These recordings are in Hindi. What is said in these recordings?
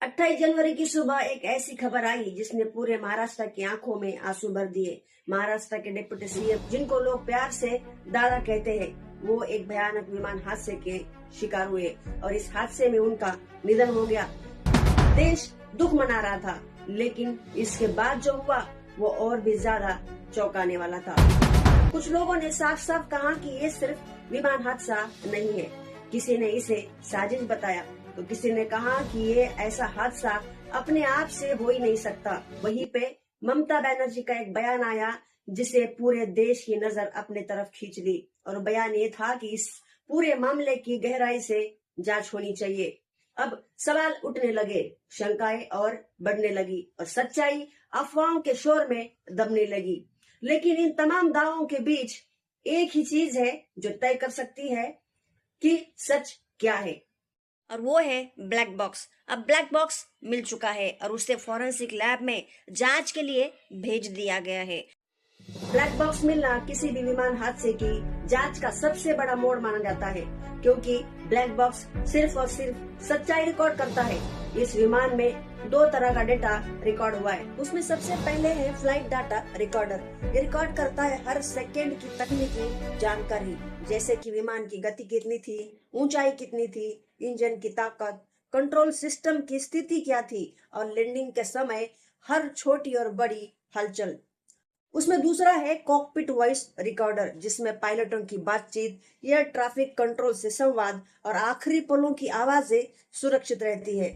28 जनवरी की सुबह एक ऐसी खबर आई जिसने पूरे महाराष्ट्र की आंखों में आंसू भर दिए। महाराष्ट्र के डिप्टी सीएम, जिनको लोग प्यार से दादा कहते हैं, वो एक भयानक विमान हादसे के शिकार हुए और इस हादसे में उनका निधन हो गया। देश दुख मना रहा था, लेकिन इसके बाद जो हुआ वो और भी ज्यादा चौंकाने वाला था। कुछ लोगों ने साफ साफ कहा कि ये सिर्फ विमान हादसा नहीं है, किसी ने इसे साजिश बताया, तो किसी ने कहा कि ये ऐसा हादसा अपने आप से हो ही नहीं सकता। वहीं पे ममता बनर्जी का एक बयान आया जिसे पूरे देश की नजर अपने तरफ खींच ली, और बयान ये था कि इस पूरे मामले की गहराई से जांच होनी चाहिए। अब सवाल उठने लगे, शंकाएं और बढ़ने लगी और सच्चाई अफवाहों के शोर में दबने लगी। लेकिन इन तमाम दावों के बीच एक ही चीज है जो तय कर सकती है कि सच क्या है, और वो है ब्लैक बॉक्स। अब ब्लैक बॉक्स मिल चुका है और उसे फॉरेंसिक लैब में जांच के लिए भेज दिया गया है। ब्लैक बॉक्स मिलना किसी भी विमान हादसे की जांच का सबसे बड़ा मोड़ माना जाता है, क्योंकि ब्लैक बॉक्स सिर्फ और सिर्फ सच्चाई रिकॉर्ड करता है। इस विमान में दो तरह का डेटा रिकॉर्ड हुआ है। उसमें सबसे पहले है फ्लाइट डाटा रिकॉर्डर। ये रिकॉर्ड करता है हर सेकेंड की तकनीकी जानकारी, जैसे कि विमान की गति कितनी थी, ऊंचाई कितनी थी, इंजन की ताकत, कंट्रोल सिस्टम की स्थिति क्या थी और लैंडिंग के समय हर छोटी और बड़ी हलचल। उसमें दूसरा है कॉकपिट वॉइस रिकॉर्डर, जिसमें पायलटों की बातचीत, एयर ट्रैफिक कंट्रोल से संवाद और आखिरी पलों की आवाजें सुरक्षित रहती है।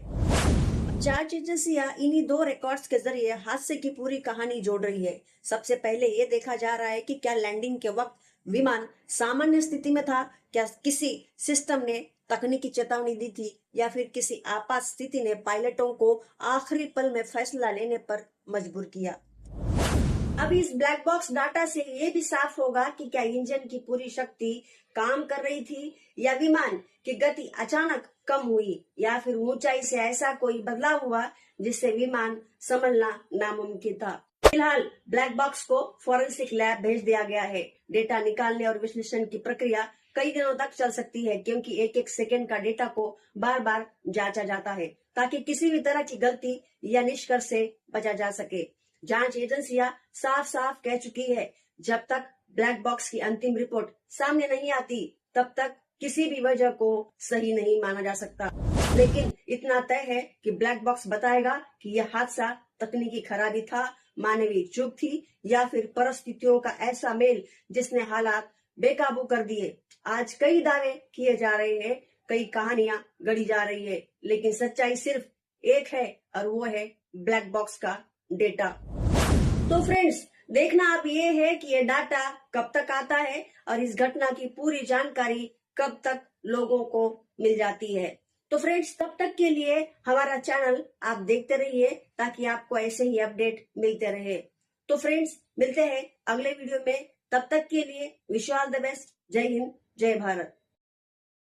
जांच एजेंसियां इन्हीं दो रिकॉर्ड्स के जरिए हादसे की पूरी कहानी जोड़ रही है। सबसे पहले ये देखा जा रहा है कि क्या लैंडिंग के वक्त विमान सामान्य स्थिति में था, क्या किसी सिस्टम ने तकनीकी चेतावनी दी थी, या फिर किसी आपात स्थिति ने पायलटों को आखिरी पल में फैसला लेने पर मजबूर किया। अब इस ब्लैक बॉक्स डाटा से ये भी साफ होगा कि क्या इंजन की पूरी शक्ति काम कर रही थी, या विमान की गति अचानक कम हुई, या फिर ऊंचाई से ऐसा कोई बदलाव हुआ जिससे विमान संभलना नामुमकिन था। फिलहाल ब्लैक बॉक्स को फॉरेंसिक लैब भेज दिया गया है। डेटा निकालने और विश्लेषण की प्रक्रिया कई दिनों तक चल सकती है, क्योंकि एक एक सेकेंड का डेटा को बार बार जांचा जाता है ताकि किसी भी तरह की गलती या निष्कर्ष से बचा जा सके। जांच एजेंसियां साफ साफ कह चुकी है, जब तक ब्लैक बॉक्स की अंतिम रिपोर्ट सामने नहीं आती तब तक किसी भी वजह को सही नहीं माना जा सकता। लेकिन इतना तय है कि ब्लैक बॉक्स बताएगा कि यह हादसा तकनीकी खराबी था, मानवीय चूक थी, या फिर परिस्थितियों का ऐसा मेल जिसने हालात बेकाबू कर दिए। आज कई दावे किए जा रहे हैं, कई कहानियां गढ़ी जा रही है, लेकिन सच्चाई सिर्फ एक है और वो है ब्लैक बॉक्स का डेटा। तो फ्रेंड्स, देखना अब ये है कि ये डाटा कब तक आता है और इस घटना की पूरी जानकारी कब तक लोगों को मिल जाती है। तो फ्रेंड्स, तब तक के लिए हमारा चैनल आप देखते रहिए ताकि आपको ऐसे ही अपडेट मिलते रहे। तो फ्रेंड्स, मिलते हैं अगले वीडियो में। तब तक के लिए wish you all the best. जय हिंद, जय भारत।